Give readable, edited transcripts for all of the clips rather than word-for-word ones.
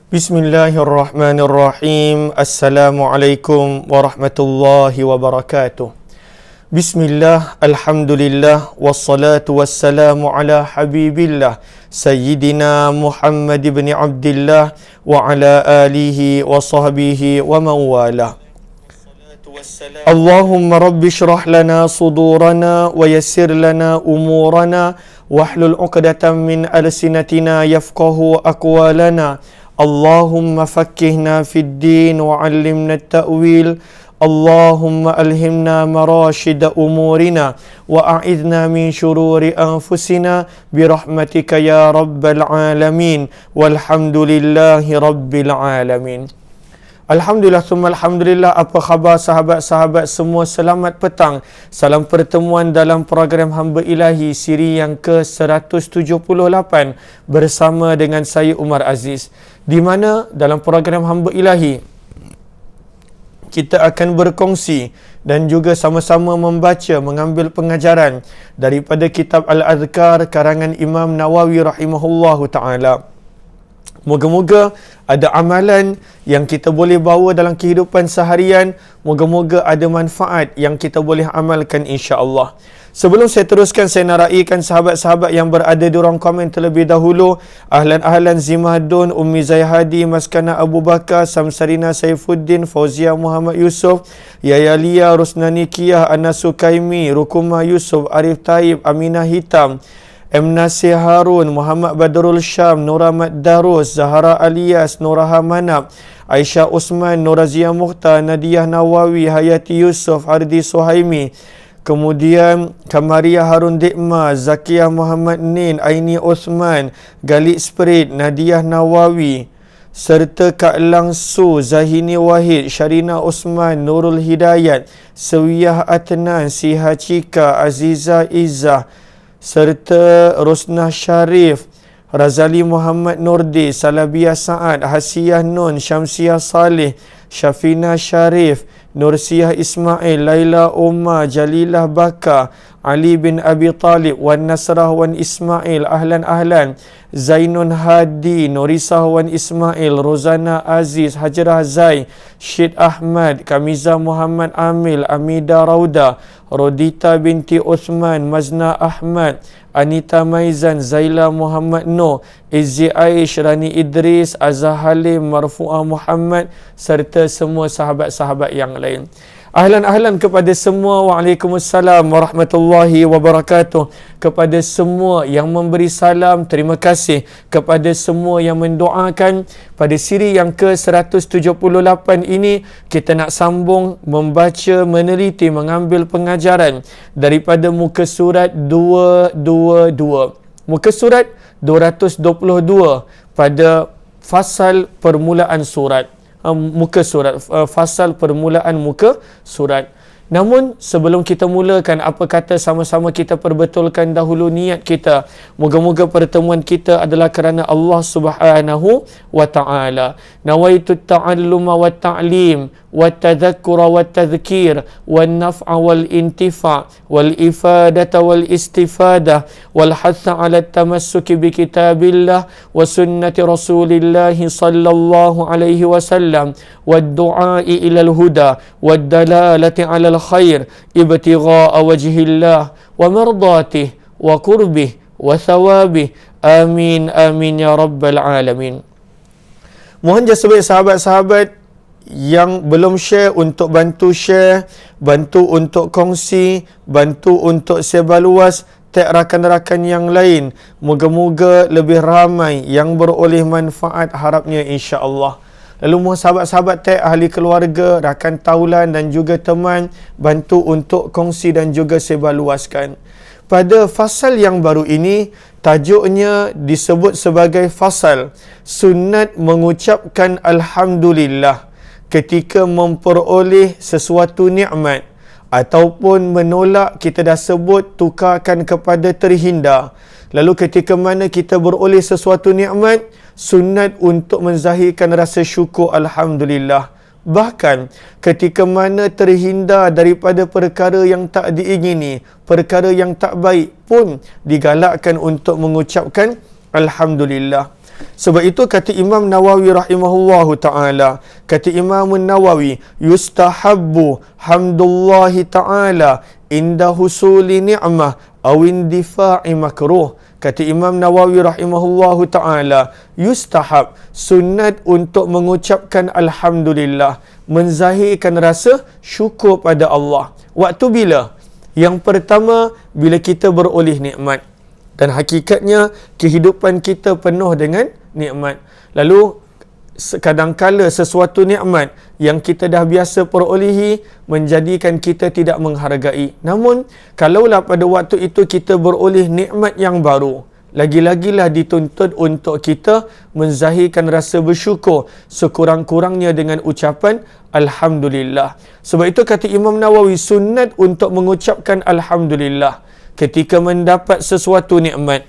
Bismillahirrahmanirrahim. Assalamualaikum warahmatullahi wabarakatuh. Bismillah, alhamdulillah, wassalatu wassalamu ala habibillah Sayyidina Muhammad ibn Abdillah wa ala alihi wa sahbihi wa mawala. Allahumma rabbi syrah lana sudurana wa yassir lana umurana wahlul uqdatan min alsinatina yafqahu aqwalana. Allahumma fakkihna fid din wa 'allimna at-ta'wil. Allahumma alhimna marashida umurina wa a'idna min syururi anfusina birahmatika ya rabbal alamin walhamdulillahi rabbil alamin. Alhamdulillah summa alhamdulillah. Apa khabar sahabat-sahabat semua? Selamat petang. Salam pertemuan dalam program Hamba Ilahi siri yang ke-178 bersama dengan saya Umar Aziz, di mana dalam program Hamba Ilahi kita akan berkongsi dan juga sama-sama membaca, mengambil pengajaran daripada kitab Al-Adhkar karangan Imam Nawawi rahimahullahu ta'ala. Moga-moga ada amalan yang kita boleh bawa dalam kehidupan seharian. Moga-moga ada manfaat yang kita boleh amalkan insya-Allah. Sebelum saya teruskan, saya nak raikan sahabat-sahabat yang berada di ruang komen terlebih dahulu. Ahlan Zimadun, Ummi Zayhadi, Maskana Abu Bakar, Samsarina Saifuddin, Fauzia Muhammad Yusuf, Yaya Lia, Rusnani Kiyah, Anas Sukaimi, Rukuma Yusuf, Arif Taib, Aminah Hitam, M. Nasir Harun, Muhammad Badrul Syam, Nura Mat Darus, Zahara Alias, Nuraha Manab, Aisyah Usman, Nurazia Mukhtar, Nadiah Nawawi, Hayati Yusuf, Hardi Suhaimi, kemudian Kamaria Harun Dikma, Zakiyah Muhammad Nin, Aini Osman, Galik Spirit, Nadiah Nawawi, serta Kak Langsu, Zahini Wahid, Syarina Osman, Nurul Hidayat, Sewiyah Atnan, Siha Cika, Aziza Izzah, serta Rosnah Syarif, Razali Muhammad Nurdi, Salabiyah Sa'ad, Hasiyah Nun, Syamsiah Saleh, Syafina Syarif, Nursiah Ismail, Laila Umar, Jalilah Baka, Ali bin Abi Talib, Wan Nasrah Wan Ismail, Ahlan, Zainun Hadi, Nurisah Wan Ismail, Rozana Aziz, Hajrah Zai, Syed Ahmad, Kamiza Muhammad Amil, Amida Rauda, Rodita binti Uthman, Mazna Ahmad, Anita Maizan, Zaila Muhammad Noh, Izzi Aish, Rani Idris, Azhar Halim, Marfu'ah Muhammad, serta semua sahabat-sahabat yang lain. Ahlan kepada semua. Waalaikumsalam warahmatullahi wabarakatuh. Kepada semua yang memberi salam, terima kasih. Kepada semua yang mendoakan. Pada siri yang ke-178 ini, kita nak sambung membaca, meneliti, mengambil pengajaran daripada muka surat 222. Muka surat 222 pada fasal permulaan surat. Muka surat, fasal permulaan muka surat. Namun sebelum kita mulakan, apa kata sama-sama kita perbetulkan dahulu niat kita. Moga-moga pertemuan kita adalah kerana Allah Subhanahu wa ta'ala. Nawaitu ta'alluma wa ta'lim wa tadhakkura wa tadhkir wa naf'a wal intifa' wal ifadata wal istifadah wal hatha ala tamassuki bi kitabillah wa sunnati rasulillah sallallahu alaihi wasallam wa du'ai ilal huda wa dalalati ala khair ibtigha'a wajhillah wa mardatihi wa qurbih wa thawabih. Amin amin ya rabbal alamin. Mohon jasa baik sahabat-sahabat yang belum share untuk bantu share, bantu untuk kongsi, bantu untuk sebar luas, tag rakan-rakan yang lain. Moga-moga lebih ramai yang beroleh manfaat, harapnya insya-Allah. Lalu mohon sahabat-sahabat tag ahli keluarga, rakan taulan dan juga teman, bantu untuk kongsi dan juga sebar luaskan. Pada fasal yang baru ini, tajuknya disebut sebagai fasal sunat mengucapkan Alhamdulillah ketika memperoleh sesuatu nikmat, ataupun menolak, kita dah sebut, tukarkan kepada terhindar. Lalu ketika mana kita beroleh sesuatu nikmat, sunat untuk menzahirkan rasa syukur Alhamdulillah. Bahkan ketika mana terhindar daripada perkara yang tak diingini, perkara yang tak baik pun digalakkan untuk mengucapkan Alhamdulillah. Sebab itu kata Imam Nawawi rahimahullahu ta'ala, kata Imam Nawawi, yustahabbu hamdullahi ta'ala inda husuli ni'mah aw indifa'i makruh. Kata Imam Nawawi rahimahullahu ta'ala, yustahab, sunat untuk mengucapkan Alhamdulillah, menzahirkan rasa syukur pada Allah. Waktu bila? Yang pertama, bila kita beroleh nikmat. Dan hakikatnya, kehidupan kita penuh dengan nikmat. Lalu, kadangkala sesuatu nikmat yang kita dah biasa perolehi menjadikan kita tidak menghargai. Namun, kalaulah pada waktu itu kita beroleh nikmat yang baru, lagi-lagilah dituntut untuk kita menzahirkan rasa bersyukur sekurang-kurangnya dengan ucapan Alhamdulillah. Sebab itu kata Imam Nawawi, sunat untuk mengucapkan Alhamdulillah ketika mendapat sesuatu nikmat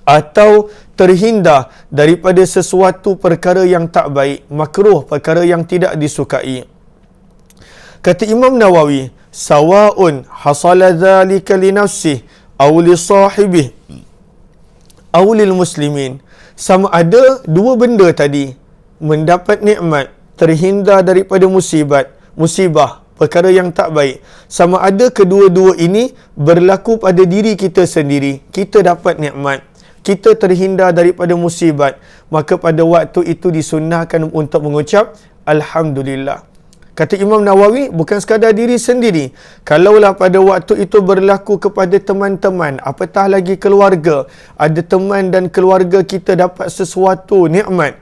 atau terhindar daripada sesuatu perkara yang tak baik, makruh, perkara yang tidak disukai. Kata Imam Nawawi, sawa'un hasala dhalika li nafsihi aw li sahibihi aw lil muslimin. Sama ada dua benda tadi, mendapat nikmat, terhindar daripada musibah, perkara yang tak baik. Sama ada kedua-dua ini berlaku pada diri kita sendiri. Kita dapat nikmat, kita terhindar daripada musibat, maka pada waktu itu disunnahkan untuk mengucap Alhamdulillah. Kata Imam Nawawi, bukan sekadar diri sendiri. Kalaulah pada waktu itu berlaku kepada teman-teman, apatah lagi keluarga, ada teman dan keluarga kita dapat sesuatu nikmat,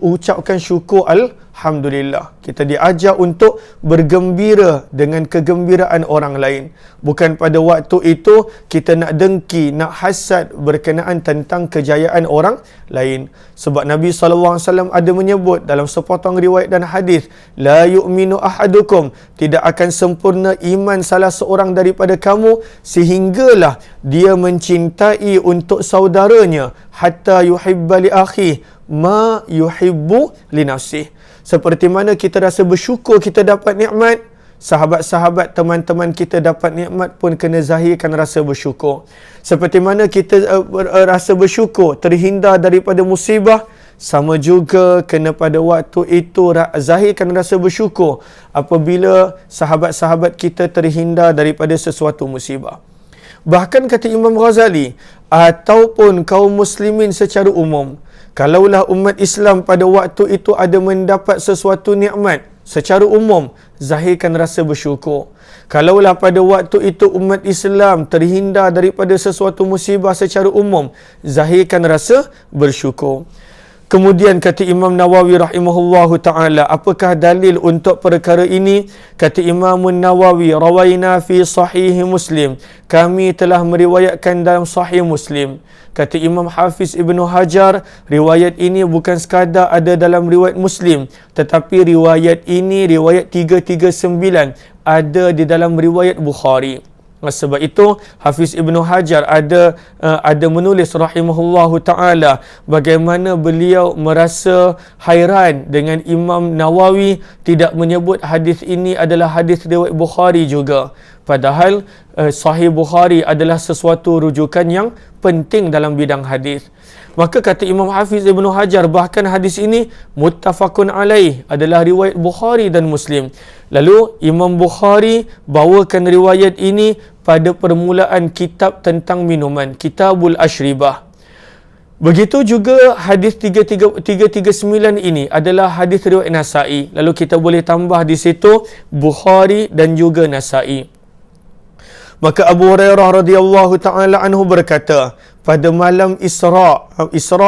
ucapkan syukur Alhamdulillah. Kita diajar untuk bergembira dengan kegembiraan orang lain. Bukan pada waktu itu kita nak dengki, nak hasad berkenaan tentang kejayaan orang lain. Sebab Nabi SAW ada menyebut dalam sepotong riwayat dan hadis, la yu'minu ahadukum, tidak akan sempurna iman salah seorang daripada kamu sehinggalah dia mencintai untuk saudaranya hatta yuhibba li akhi ma yuhibbu li nafsih. Seperti mana kita rasa bersyukur kita dapat nikmat, sahabat-sahabat, teman-teman kita dapat nikmat pun kena zahirkan rasa bersyukur. Seperti mana kita rasa bersyukur terhindar daripada musibah, sama juga kena pada waktu itu zahirkan rasa bersyukur apabila sahabat-sahabat kita terhindar daripada sesuatu musibah. Bahkan kata Imam Ghazali, ataupun kaum muslimin secara umum, kalaulah umat Islam pada waktu itu ada mendapat sesuatu nikmat secara umum, zahirkan rasa bersyukur. Kalaulah pada waktu itu umat Islam terhindar daripada sesuatu musibah secara umum, zahirkan rasa bersyukur. Kemudian kata Imam Nawawi rahimahullahu ta'ala, apakah dalil untuk perkara ini? Kata Imam Nawawi, rawaina fi sahih Muslim, kami telah meriwayatkan dalam sahih Muslim. Kata Imam Hafiz Ibn Hajar, riwayat ini bukan sekadar ada dalam riwayat Muslim, tetapi riwayat ini, riwayat 339, ada di dalam riwayat Bukhari. Sebab itu Hafiz Ibn Hajar ada menulis rahimahullahu ta'ala bagaimana beliau merasa hairan dengan Imam Nawawi tidak menyebut hadis ini adalah hadis riwayat Bukhari juga. Padahal Sahih Bukhari adalah sesuatu rujukan yang penting dalam bidang hadis. Maka kata Imam Hafiz Ibn Hajar, bahkan hadis ini muttafaqun alaih, adalah riwayat Bukhari dan Muslim. Lalu Imam Bukhari bawakan riwayat ini pada permulaan kitab tentang minuman, Kitabul Ashribah. Begitu juga hadis 339 ini adalah hadis riwayat Nasa'i. Lalu kita boleh tambah di situ Bukhari dan juga Nasa'i. Maka Abu Hurairah radhiyallahu ta'ala anhu berkata, pada malam Isra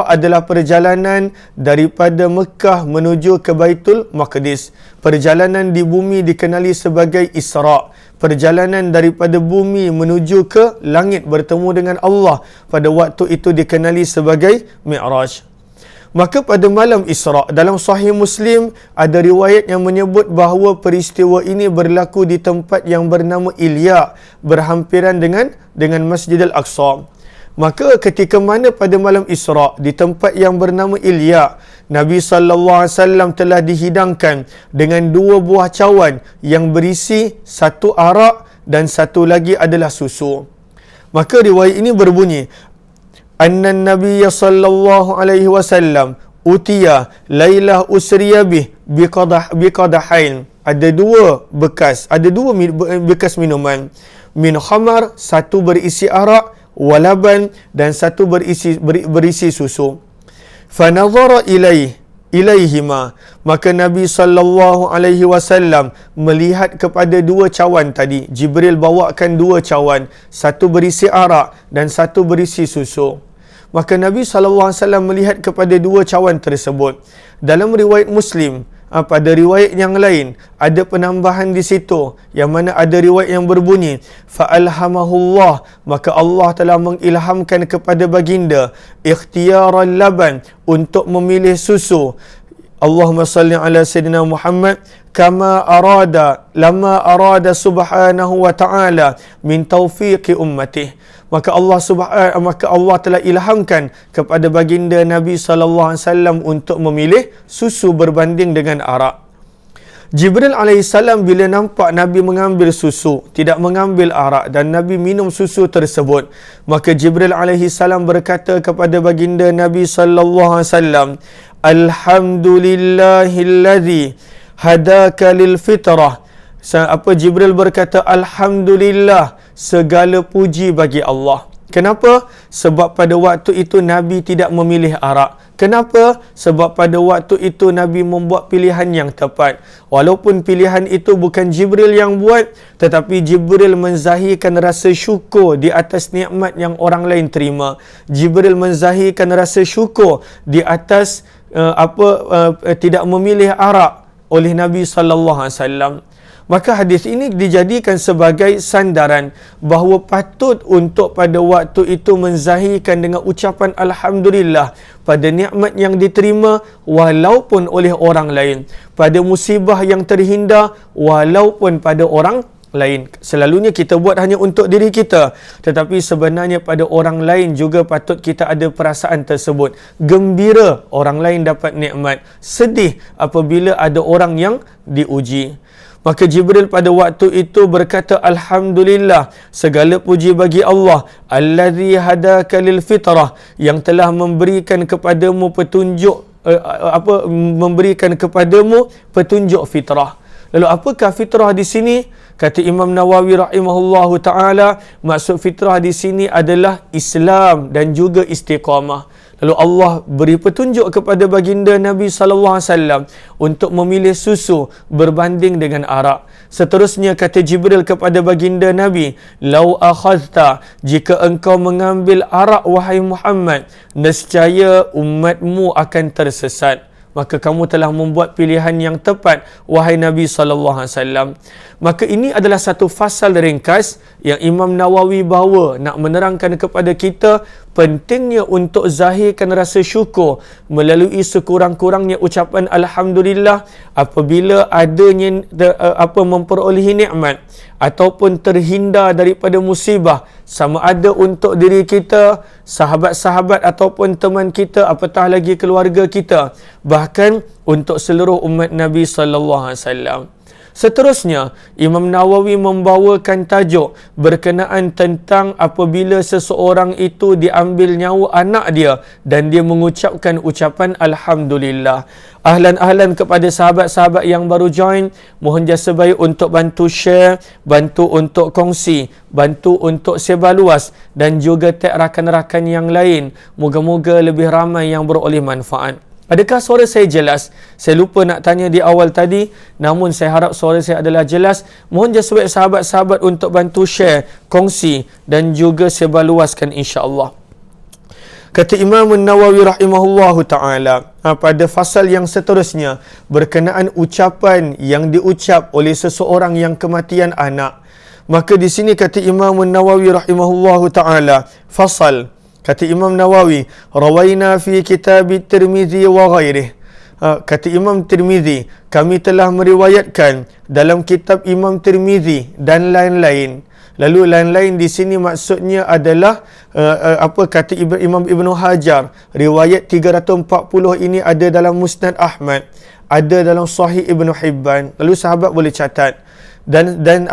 adalah perjalanan daripada Mekah menuju ke Baitul Maqdis. Perjalanan di bumi dikenali sebagai Isra. Perjalanan daripada bumi menuju ke langit bertemu dengan Allah pada waktu itu dikenali sebagai Mi'raj. Maka pada malam Isra, dalam Sahih Muslim ada riwayat yang menyebut bahawa peristiwa ini berlaku di tempat yang bernama Ilya, berhampiran dengan Masjid Al-Aqsa. Maka ketika mana pada malam Isra di tempat yang bernama Ilya, Nabi SAW telah dihidangkan dengan dua buah cawan yang berisi satu arak dan satu lagi adalah susu. Maka riwayat ini berbunyi, anna an-nabiy sallallahu alaihi wasallam utiya lailah usriya biqadahain. Ada dua bekas minuman. Min khamar, satu berisi arak, walaban, dan satu berisi susu. Fanadhara ilaihima, maka Nabi sallallahu alaihi wasallam melihat kepada dua cawan tadi. Jibril bawakan dua cawan, satu berisi arak dan satu berisi susu. Maka Nabi sallallahu alaihi wasallam melihat kepada dua cawan tersebut. Dalam riwayat Muslim, pada riwayat yang lain ada penambahan di situ, yang mana ada riwayat yang berbunyi fa'alhamahullah, maka Allah telah mengilhamkan kepada baginda ikhtiyaral laban, untuk memilih susu. Allahumma salli ala sayyidina Muhammad kama lama arada subhanahu wa ta'ala min taufiqi ummatih. Maka Allah telah ilhamkan kepada baginda Nabi sallallahu alaihi wasallam untuk memilih susu berbanding dengan arak. Jibril alaihissalam bila nampak Nabi mengambil susu, tidak mengambil arak, dan Nabi minum susu tersebut, maka Jibril alaihissalam berkata kepada baginda Nabi sallallahu alaihi wasallam, alhamdulillahilladzi hadaka lil fitrah. Jibril berkata, alhamdulillah, segala puji bagi Allah. Kenapa? Sebab pada waktu itu Nabi tidak memilih arak. Kenapa? Sebab pada waktu itu Nabi membuat pilihan yang tepat. Walaupun pilihan itu bukan Jibril yang buat, tetapi Jibril menzahirkan rasa syukur di atas nikmat yang orang lain terima. Jibril menzahirkan rasa syukur di atas tidak memilih arak oleh Nabi sallallahu alaihi wasallam. Maka hadis ini dijadikan sebagai sandaran bahawa patut untuk pada waktu itu menzahirkan dengan ucapan alhamdulillah pada nikmat yang diterima walaupun oleh orang lain, pada musibah yang terhindar walaupun pada orang lain. Selalunya kita buat hanya untuk diri kita, tetapi sebenarnya pada orang lain juga patut kita ada perasaan tersebut. Gembira orang lain dapat nikmat, sedih apabila ada orang yang diuji. Maka Jibril pada waktu itu berkata, alhamdulillah, segala puji bagi Allah, allazi hadaka lil fitrah, yang telah memberikan kepadamu petunjuk petunjuk fitrah. Lalu apakah fitrah di sini? Kata Imam Nawawi rahimahullahu taala, maksud fitrah di sini adalah Islam dan juga istiqamah. Lalu Allah beri petunjuk kepada baginda Nabi sallallahu alaihi wasallam untuk memilih susu berbanding dengan arak. Seterusnya kata Jibril kepada baginda Nabi, "Lau akhadta, jika engkau mengambil arak wahai Muhammad, nescaya umatmu akan tersesat." Maka kamu telah membuat pilihan yang tepat wahai Nabi sallallahu alaihi wasallam. Maka ini adalah satu fasal ringkas yang Imam Nawawi bawa nak menerangkan kepada kita pentingnya untuk zahirkan rasa syukur melalui sekurang-kurangnya ucapan alhamdulillah apabila adanya memperolehi nikmat ataupun terhindar daripada musibah, sama ada untuk diri kita, sahabat-sahabat ataupun teman kita, apatah lagi keluarga kita, bahkan untuk seluruh umat Nabi sallallahu alaihi wasallam. Seterusnya, Imam Nawawi membawakan tajuk berkenaan tentang apabila seseorang itu diambil nyawa anak dia dan dia mengucapkan ucapan alhamdulillah. Ahlan-ahlan kepada sahabat-sahabat yang baru join, mohon jasa baik untuk bantu share, bantu untuk kongsi, bantu untuk sebar luas dan juga tag rakan-rakan yang lain. Moga-moga lebih ramai yang beroleh manfaat. Adakah suara saya jelas? Saya lupa nak tanya di awal tadi, namun saya harap suara saya adalah jelas. Mohon jasa baik sahabat-sahabat untuk bantu share, kongsi dan juga sebarluaskan insya-Allah. Kata Imam Nawawi rahimahullahu ta'ala pada fasal yang seterusnya berkenaan ucapan yang diucap oleh seseorang yang kematian anak. Maka di sini kata Imam Nawawi rahimahullahu ta'ala, fasal, kata Imam Nawawi, rawaina fi kitab Tirmizi wa ghairih. Kata Imam Tirmizi, kami telah meriwayatkan dalam kitab Imam Tirmizi dan lain-lain. Lalu lain-lain di sini maksudnya adalah kata Imam Ibn Hajar, riwayat 340 ini ada dalam Musnad Ahmad, ada dalam Sahih Ibn Hibban. Lalu sahabat boleh catat. Dan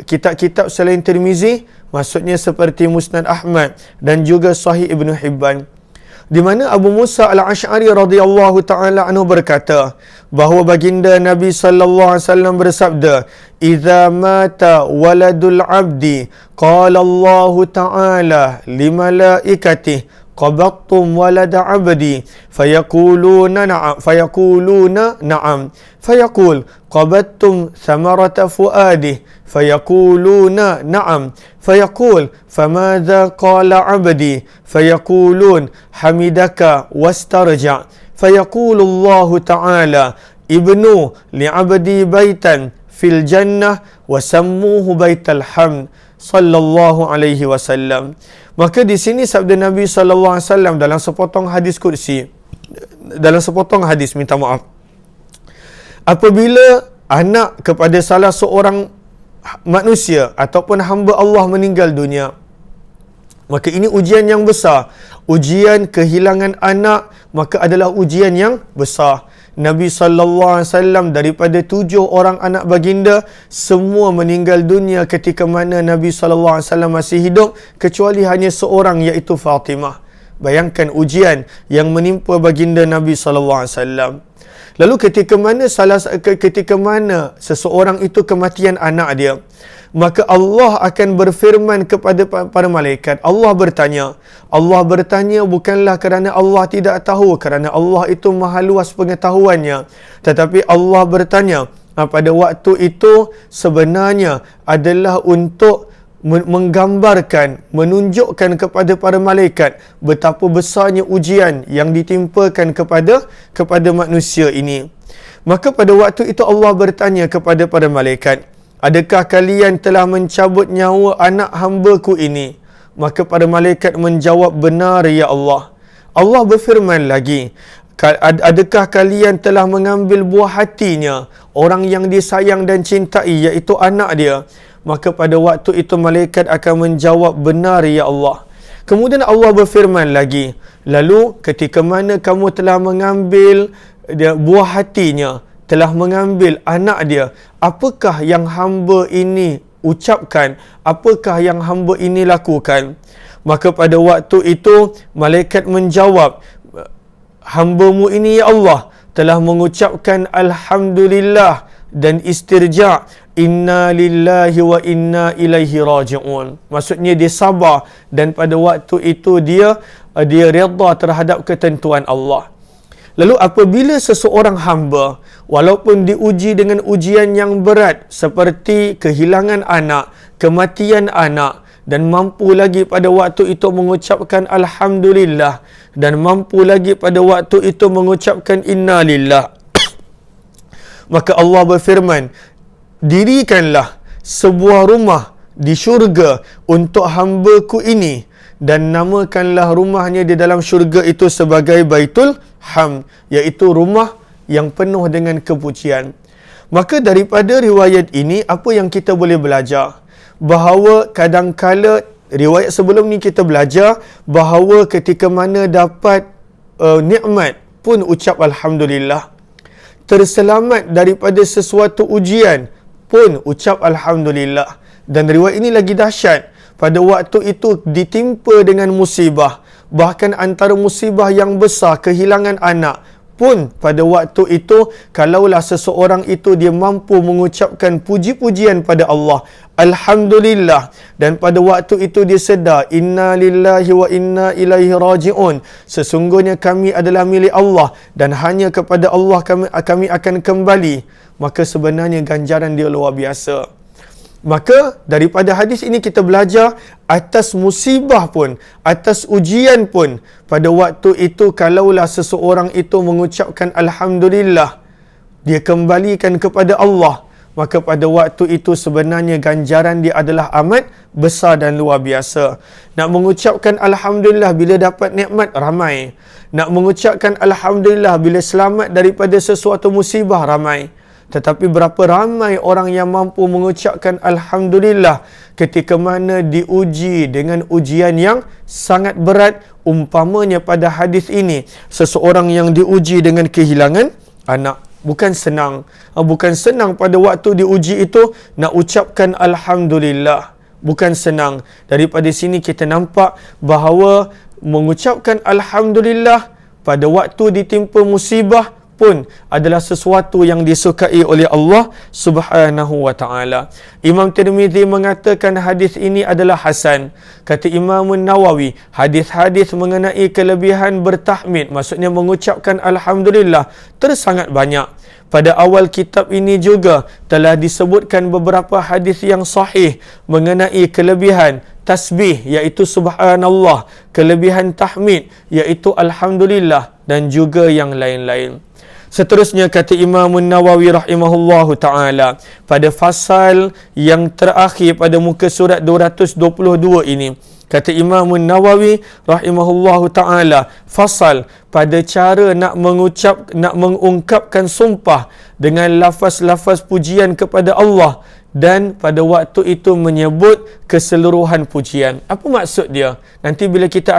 kitab-kitab selain Tirmizi Maksudnya seperti Musnad Ahmad dan juga Sahih Ibn Hibban, di mana Abu Musa Al-Asy'ari radhiyallahu taala anhu berkata bahawa baginda Nabi sallallahu alaihi wasallam bersabda, "Idza mata waladul 'abdi, qala Allah taala li malaikatihi, qabattum walada 'abdi, fayaquluna na'am, fayaqul qabattum thamarata fuadihi, fayaquluna na'am, fayaqul famadza qala 'abdi, fayaqulun hamidaka wastarja, fayaqulu Allah ta'ala ibnu li'abdi baitan fil jannah wa sammuhu baital hamd." Sallallahu alaihi wasallam. Maka di sini sabda Nabi sallallahu alaihi wasallam dalam sepotong hadis kursi, dalam sepotong hadis, minta maaf, apabila anak kepada salah seorang manusia ataupun hamba Allah meninggal dunia, maka ini ujian yang besar. Ujian kehilangan anak maka adalah ujian yang besar. Nabi sallallahu alaihi wasallam daripada 7 orang anak baginda, semua meninggal dunia ketika mana Nabi sallallahu alaihi wasallam masih hidup, kecuali hanya seorang, iaitu Fatimah. Bayangkan ujian yang menimpa baginda Nabi sallallahu alaihi wasallam. Lalu ketika mana seseorang itu kematian anak dia, maka Allah akan berfirman kepada para malaikat. Allah bertanya bukanlah kerana Allah tidak tahu, kerana Allah itu maha luas pengetahuannya, tetapi Allah bertanya pada waktu itu sebenarnya adalah untuk menggambarkan, menunjukkan kepada para malaikat betapa besarnya ujian yang ditimpakan kepada manusia ini. Maka pada waktu itu Allah bertanya kepada para malaikat, "Adakah kalian telah mencabut nyawa anak hamba-Ku ini?" Maka para malaikat menjawab, "Benar ya Allah." Allah berfirman lagi, "Adakah kalian telah mengambil buah hatinya, orang yang disayang dan cintai, iaitu anak dia?" Maka pada waktu itu malaikat akan menjawab, "Benar ya Allah." Kemudian Allah berfirman lagi, "Lalu ketika mana kamu telah mengambil buah hatinya, telah mengambil anak dia, apakah yang hamba ini ucapkan? Apakah yang hamba ini lakukan?" Maka pada waktu itu malaikat menjawab, "Hamba-Mu ini ya Allah telah mengucapkan Alhamdulillah dan istirja, inna lillahi wa inna ilaihi raji'un." Maksudnya dia sabar, dan pada waktu itu dia redha terhadap ketentuan Allah. Lalu apabila seseorang hamba walaupun diuji dengan ujian yang berat seperti kehilangan anak, kematian anak, dan mampu lagi pada waktu itu mengucapkan Alhamdulillah, dan mampu lagi pada waktu itu mengucapkan Inna Lillah, maka Allah berfirman, "Dirikanlah sebuah rumah di syurga untuk hamba-Ku ini, dan namakanlah rumahnya di dalam syurga itu sebagai Baitul Hamd," iaitu rumah yang penuh dengan kepujian. Maka daripada riwayat ini, apa yang kita boleh belajar? Bahawa kadangkala riwayat sebelum ni kita belajar bahawa ketika mana dapat nikmat pun ucap Alhamdulillah. Terselamat daripada sesuatu ujian pun ucap Alhamdulillah. Dan riwayat ini lagi dahsyat. Pada waktu itu ditimpa dengan musibah. Bahkan antara musibah yang besar, kehilangan anak, pun pada waktu itu kalaulah seseorang itu dia mampu mengucapkan puji-pujian pada Allah, Alhamdulillah, dan pada waktu itu dia sedar, inna lillahi wa inna ilaihi raji'un, sesungguhnya kami adalah milik Allah dan hanya kepada Allah kami akan kembali, maka sebenarnya ganjaran dia luar biasa. Maka daripada hadis ini kita belajar atas musibah pun, atas ujian pun, pada waktu itu kalaulah seseorang itu mengucapkan Alhamdulillah, dia kembalikan kepada Allah, maka pada waktu itu sebenarnya ganjaran dia adalah amat besar dan luar biasa. Nak mengucapkan Alhamdulillah bila dapat nikmat ramai. Nak mengucapkan Alhamdulillah bila selamat daripada sesuatu musibah ramai. Tetapi berapa ramai orang yang mampu mengucapkan Alhamdulillah ketika mana diuji dengan ujian yang sangat berat. Umpamanya pada hadis ini, seseorang yang diuji dengan kehilangan anak. Bukan senang. Bukan senang pada waktu diuji itu nak ucapkan Alhamdulillah. bukan senang. Daripada sini kita nampak bahawa mengucapkan Alhamdulillah pada waktu ditimpa musibah pun adalah sesuatu yang disukai oleh Allah Subhanahu wa taala. Imam Tirmizi mengatakan hadis ini adalah hasan. Kata Imam Nawawi, hadis-hadis mengenai kelebihan bertahmid, maksudnya mengucapkan alhamdulillah, tersangat banyak. Pada awal kitab ini juga telah disebutkan beberapa hadis yang sahih mengenai kelebihan tasbih iaitu subhanallah, kelebihan tahmid iaitu alhamdulillah dan juga yang lain-lain. Seterusnya kata Imam Nawawi rahimahullahu ta'ala pada fasal yang terakhir pada muka surat 222 ini, kata Imam Nawawi rahimahullahu ta'ala, fasal pada cara nak mengungkapkan sumpah dengan lafaz-lafaz pujian kepada Allah dan pada waktu itu menyebut keseluruhan pujian. Apa maksud dia? Nanti bila kita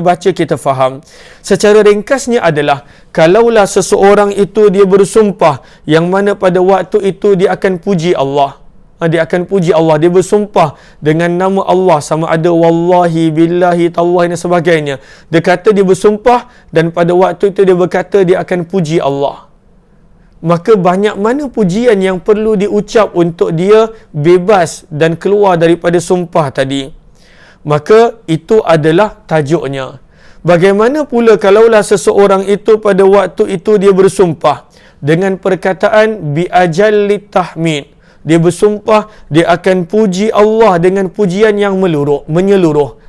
baca kita faham. Secara ringkasnya adalah kalaulah seseorang itu dia bersumpah yang mana pada waktu itu dia akan puji Allah. Dia akan puji Allah, dia bersumpah dengan nama Allah, sama ada wallahi, billahi, tallahi dan sebagainya. Dia kata dia bersumpah dan pada waktu itu dia berkata dia akan puji Allah. Maka banyak mana pujian yang perlu diucap untuk dia bebas dan keluar daripada sumpah tadi. Maka itu adalah tajuknya. Bagaimana pula kalaulah seseorang itu pada waktu itu dia bersumpah dengan perkataan biajallit tahmid. Dia bersumpah dia akan puji Allah dengan pujian yang menyeluruh.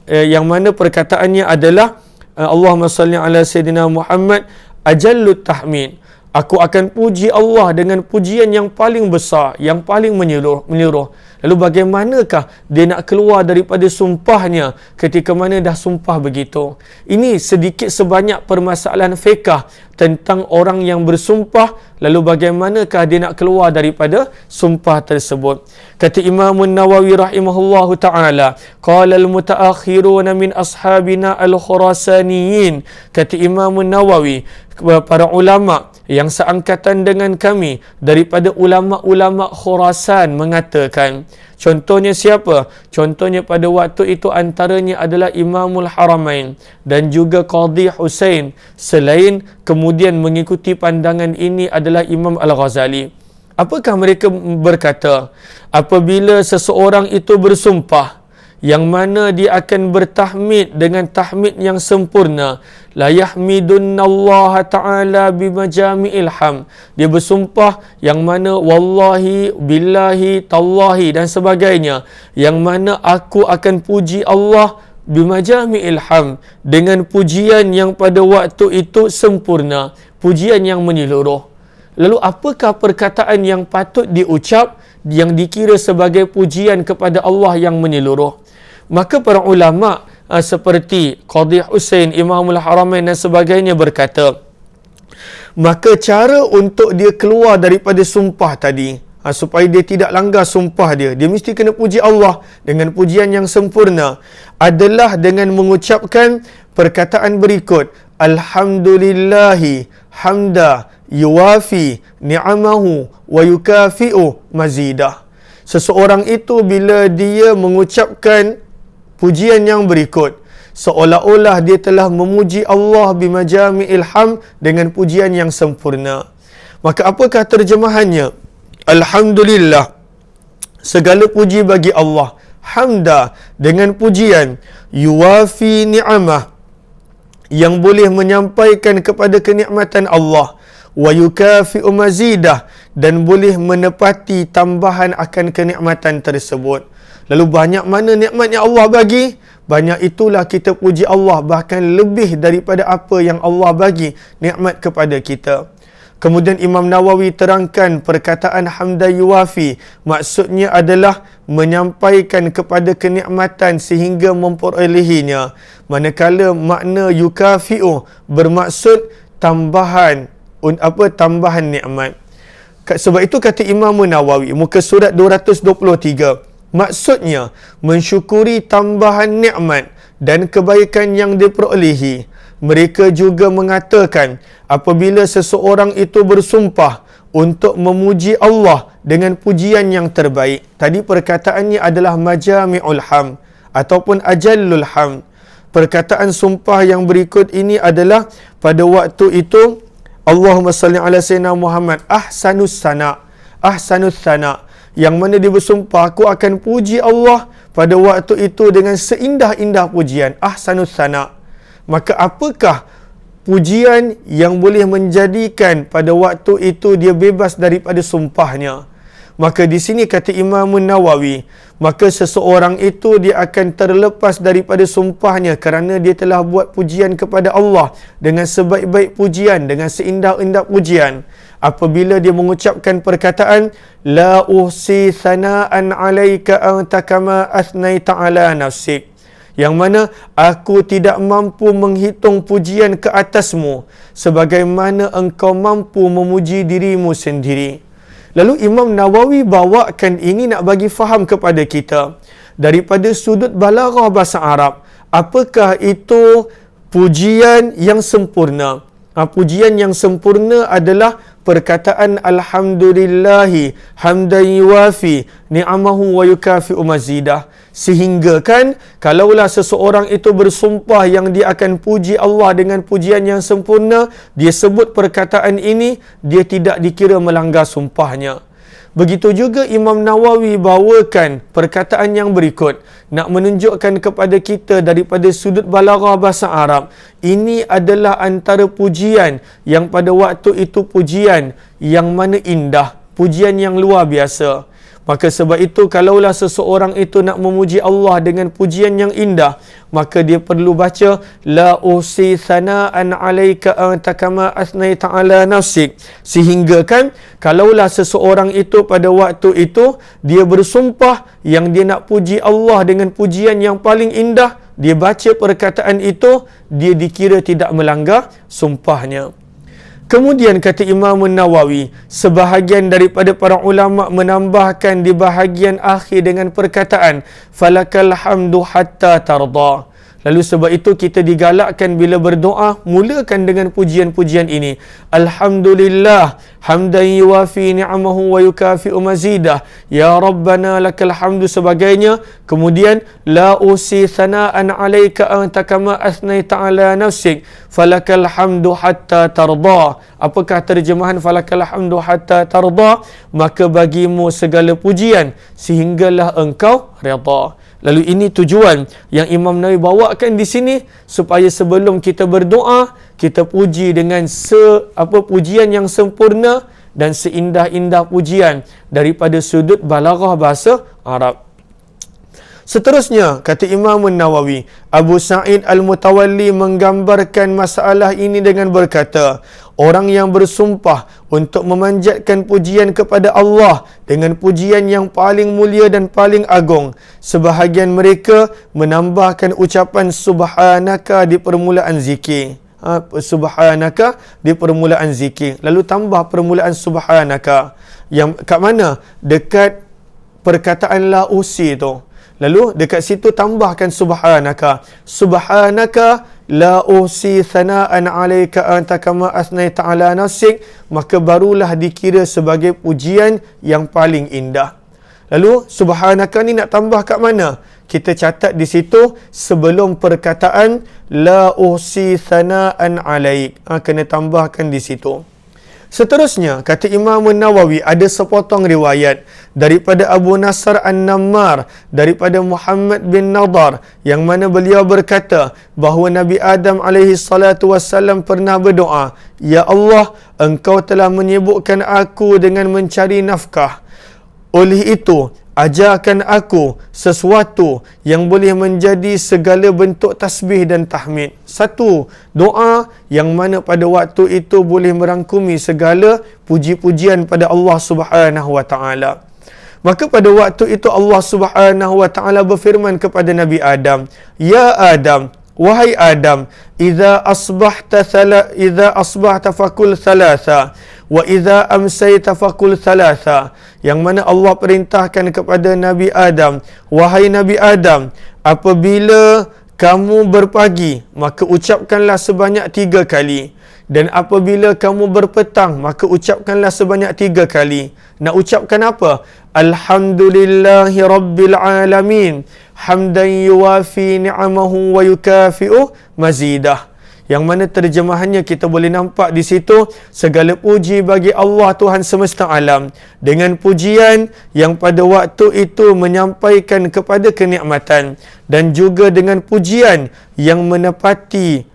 Yang mana perkataannya adalah Allahumma salli ala Sayyidina Muhammad ajallut tahmid. Aku akan puji Allah dengan pujian yang paling besar, yang paling menyeluruh. Lalu bagaimanakah dia nak keluar daripada sumpahnya ketika mana dah sumpah begitu? Ini sedikit sebanyak permasalahan fiqh tentang orang yang bersumpah, lalu bagaimanakah dia nak keluar daripada sumpah tersebut. Kata Imam Nawawi rahimahullahu ta'ala, qala al-mutaakhiruna min ashabina al-khurasaniyin. Kata Imam Nawawi, para ulama yang seangkatan dengan kami daripada ulama-ulama Khurasan mengatakan, contohnya siapa? Contohnya pada waktu itu antaranya adalah Imamul Haramain dan juga Qadhi Husain. Selain kemudian mengikuti pandangan ini adalah Imam Al-Ghazali. Apakah mereka berkata? Apabila seseorang itu bersumpah yang mana dia akan bertahmid dengan tahmid yang sempurna, la yahmidunnallaha ta'ala bimajami'il ham, dia bersumpah yang mana wallahi, billahi, tallahi dan sebagainya, yang mana aku akan puji Allah bimajami'il ham, dengan pujian yang pada waktu itu sempurna, pujian yang menyeluruh. Lalu apakah perkataan yang patut diucap yang dikira sebagai pujian kepada Allah yang menyeluruh? Maka para ulama seperti Qadhi Husain, Imamul Haramain dan sebagainya berkata, maka cara untuk dia keluar daripada sumpah tadi, supaya dia tidak langgar sumpah dia mesti kena puji Allah dengan pujian yang sempurna, adalah dengan mengucapkan perkataan berikut, alhamdulillahi hamda yuwafi ni'amahu wa yukafi'u mazidah. Seseorang itu bila dia mengucapkan pujian yang berikut, seolah-olah dia telah memuji Allah bimajami'il ham, dengan pujian yang sempurna. Maka apakah terjemahannya? Alhamdulillah, segala puji bagi Allah. Hamda, dengan pujian. Yuwafi ni'amah, yang boleh menyampaikan kepada kenikmatan Allah. Wa yukafi'u mazidah, dan boleh menepati tambahan akan kenikmatan tersebut. Lalu banyak mana nikmat yang Allah bagi, banyak itulah kita puji Allah, bahkan lebih daripada apa yang Allah bagi nikmat kepada kita. Kemudian Imam Nawawi terangkan perkataan hamda yuwafi, maksudnya adalah menyampaikan kepada kenikmatan sehingga memperolehinya. Manakala makna yukafi'u bermaksud tambahan nikmat. Sebab itu kata Imam Nawawi muka surat 223, maksudnya mensyukuri tambahan nikmat dan kebaikan yang diperolehi. Mereka juga mengatakan apabila seseorang itu bersumpah untuk memuji Allah dengan pujian yang terbaik. Tadi perkataannya adalah majami'ul ham ataupun ajallul ham. Perkataan sumpah yang berikut ini adalah pada waktu itu Allahumma salli ala sayyidina Muhammad ahsanus sana, yang mana dia bersumpah, aku akan puji Allah pada waktu itu dengan seindah-indah pujian, ahsanus sana. Maka apakah pujian yang boleh menjadikan pada waktu itu dia bebas daripada sumpahnya? Maka di sini kata Imam Nawawi, maka seseorang itu dia akan terlepas daripada sumpahnya kerana dia telah buat pujian kepada Allah dengan sebaik-baik pujian, dengan seindah-indah pujian. Apabila dia mengucapkan perkataan la uhsi thana'an 'alaika anta kama athnaita 'ala nafsik, yang mana aku tidak mampu menghitung pujian ke atasmu sebagaimana engkau mampu memuji dirimu sendiri. Lalu Imam Nawawi bawakan ini nak bagi faham kepada kita daripada sudut balaghah bahasa Arab. Apakah itu pujian yang sempurna? Pujian yang sempurna adalah perkataan alhamdulillahi hamdan yuwafi ni'amahu wa yukafi'u mazidah. Sehingga kan kalaulah seseorang itu bersumpah yang dia akan puji Allah dengan pujian yang sempurna, dia sebut perkataan ini, dia tidak dikira melanggar sumpahnya. Begitu juga Imam Nawawi bawakan perkataan yang berikut nak menunjukkan kepada kita daripada sudut balaghah bahasa Arab, ini adalah antara pujian yang pada waktu itu pujian yang mana indah, pujian yang luar biasa. Maka sebab itu kalaulah seseorang itu nak memuji Allah dengan pujian yang indah, maka dia perlu baca la usi thana'an 'alaika anta kama athnaita 'ala nafsik. Sehingga kan kalaulah seseorang itu pada waktu itu dia bersumpah yang dia nak puji Allah dengan pujian yang paling indah, dia baca perkataan itu, dia dikira tidak melanggar sumpahnya. Kemudian kata Imam Nawawi, sebahagian daripada para ulama menambahkan di bahagian akhir dengan perkataan falakal hamdu hatta tarda. Lalu sebab itu kita digalakkan bila berdoa, mulakan dengan pujian-pujian ini. Alhamdulillah, hamdan yuwafi ni'amahu wa yukafi'u mazidah. Ya Rabbana lakal hamdu sebagainya. Kemudian, la usi thana'an 'alaika anta kama athnaita 'ala nafsik. Falakal hamdu hatta tarda. Apakah terjemahan falakal hamdu hatta tarda? Maka bagimu segala pujian sehinggalah engkau redha. Lalu ini tujuan yang Imam Nawawi bawakan di sini, supaya sebelum kita berdoa, kita puji dengan pujian yang sempurna dan seindah-indah pujian daripada sudut balaghah bahasa Arab. Seterusnya, kata Imam Nawawi, Abu Sa'id Al-Mutawalli menggambarkan masalah ini dengan berkata, orang yang bersumpah untuk memanjatkan pujian kepada Allah dengan pujian yang paling mulia dan paling agung, sebahagian mereka menambahkan ucapan subhanaka di permulaan zikir. Subhanaka di permulaan zikir. Lalu tambah permulaan subhanaka. Yang kat mana? Dekat perkataan la usi tu. Lalu dekat situ tambahkan subhanaka. Subhanaka la usi thana'an 'alaika anta kama athnaita 'ala nafsik, maka barulah dikira sebagai pujian yang paling indah. Lalu subhanaka ni nak tambah kat mana? Kita catat di situ sebelum perkataan la usi thana'an 'alaik. Kena tambahkan di situ. Seterusnya, kata Imam Nawawi, ada sepotong riwayat daripada Abu Nasr An-Nammar daripada Muhammad bin Nadar, yang mana beliau berkata bahawa Nabi Adam AS pernah berdoa, Ya Allah, engkau telah menyibukkan aku dengan mencari nafkah. Oleh itu, ajarkan aku sesuatu yang boleh menjadi segala bentuk tasbih dan tahmid. Satu doa yang mana pada waktu itu boleh merangkumi segala puji-pujian pada Allah Subhanahu wa taala. Maka pada waktu itu Allah Subhanahu wa taala berfirman kepada Nabi Adam, Ya Adam, wahai Adam, idza asbahta fakul thalatha wa idza amsayta fakul thalatha. Yang mana Allah perintahkan kepada Nabi Adam, wahai Nabi Adam, apabila kamu berpagi, maka ucapkanlah sebanyak 3 kali. Dan apabila kamu berpetang, maka ucapkanlah sebanyak 3 kali. Nak ucapkan apa? Alhamdulillahi Rabbil Alamin. Hamdan yuwafi ni'amahu wa yukafi'u mazidah. Yang mana terjemahannya kita boleh nampak di situ, segala puji bagi Allah Tuhan semesta alam, dengan pujian yang pada waktu itu menyampaikan kepada kenikmatan, dan juga dengan pujian yang menepati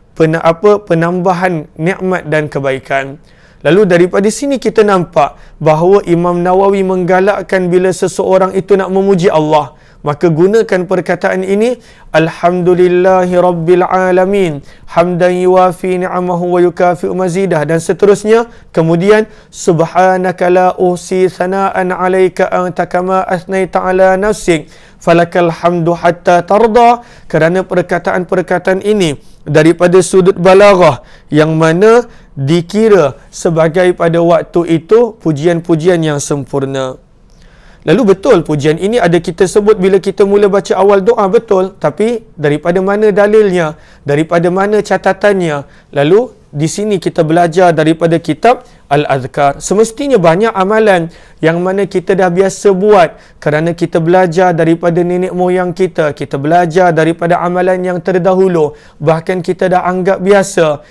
penambahan nikmat dan kebaikan. Lalu daripada sini kita nampak bahawa Imam Nawawi menggalakkan bila seseorang itu nak memuji Allah, maka gunakan perkataan ini, Alhamdulillahi Rabbil Alamin, hamdan yuwafi ni'amahu wa yukafi'u mazidah, dan seterusnya. Kemudian, Subhanaka la uhsi thana'an 'alaika anta kama athnaita 'ala nafsik, falakal hamdu hatta tarda. Kerana perkataan-perkataan ini daripada sudut balaghah yang mana dikira sebagai pada waktu itu pujian-pujian yang sempurna. Lalu betul pujian ini ada kita sebut bila kita mula baca awal doa, betul. Tapi daripada mana dalilnya? Daripada mana catatannya? Lalu di sini kita belajar daripada kitab Al-Adhkar. Semestinya banyak amalan yang mana kita dah biasa buat kerana kita belajar daripada nenek moyang kita. Kita belajar daripada amalan yang terdahulu. Bahkan kita dah anggap biasa.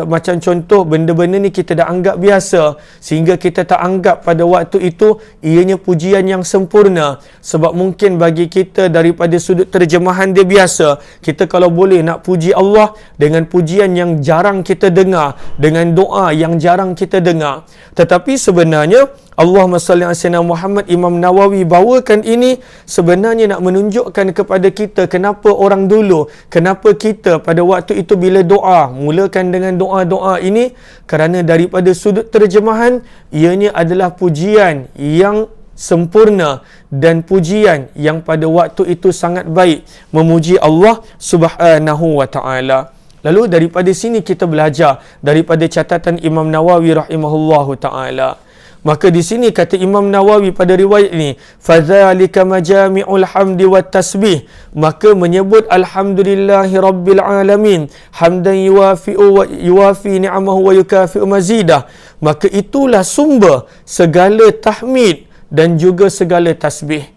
Macam contoh, benda-benda ni kita dah anggap biasa. Sehingga kita tak anggap pada waktu itu ianya pujian yang sempurna. Sebab mungkin bagi kita daripada sudut terjemahan dia biasa. Kita kalau boleh nak puji Allah dengan pujian yang jarang kita dengar, dengan doa yang jarang kita dengar. Tetapi sebenarnya Allahumma salli ala sayyidina Muhammad, Imam Nawawi bawakan ini sebenarnya nak menunjukkan kepada kita kenapa orang dulu, kenapa kita pada waktu itu bila doa, mulakan dengan doa-doa ini, kerana daripada sudut terjemahan ianya adalah pujian yang sempurna dan pujian yang pada waktu itu sangat baik, memuji Allah Subhanahu wa taala. Lalu daripada sini kita belajar daripada catatan Imam Nawawi rahimahullahu taala. Maka di sini kata Imam Nawawi pada riwayat ini, fadzalika majami'ul hamdi wat tasbih, maka menyebut alhamdulillahi rabbil alamin, hamdan yuwafi ni'amahu wa yukafi'u mazidah, maka itulah sumber segala tahmid dan juga segala tasbih.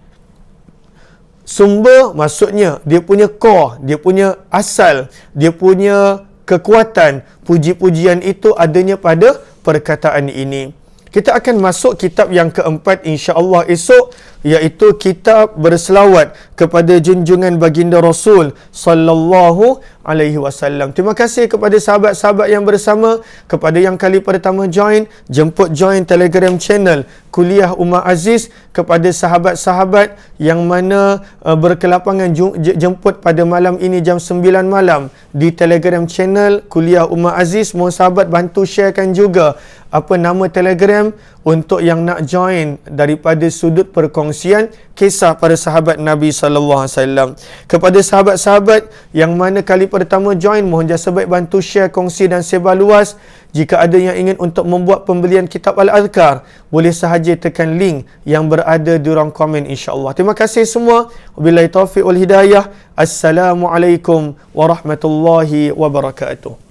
Sumber maksudnya dia punya core, dia punya asal, dia punya kekuatan puji-pujian itu adanya pada perkataan ini. Kita akan masuk kitab yang keempat insya-Allah esok, iaitu kitab berselawat kepada junjungan baginda Rasul sallallahu alaihi wasallam. Terima kasih kepada sahabat-sahabat yang bersama, kepada yang kali pertama jemput join Telegram channel Kuliah Umar Aziz, kepada sahabat-sahabat yang mana berkelapangan jemput pada malam ini jam 9 malam di Telegram channel Kuliah Umar Aziz. Mohon sahabat bantu sharekan juga apa nama Telegram untuk yang nak join daripada sudut perkongsian kisah para sahabat Nabi sallallahu alaihi wasallam. Kepada sahabat-sahabat yang mana kali pertama join, mohon jasa baik bantu share, kongsi dan sebar luas. Jika ada yang ingin untuk membuat pembelian kitab Al-Adhkar, boleh sahaja tekan link yang berada di ruang komen insya-Allah. Terima kasih semua. Wabillahi taufiq wal hidayah. Assalamualaikum warahmatullahi wabarakatuh.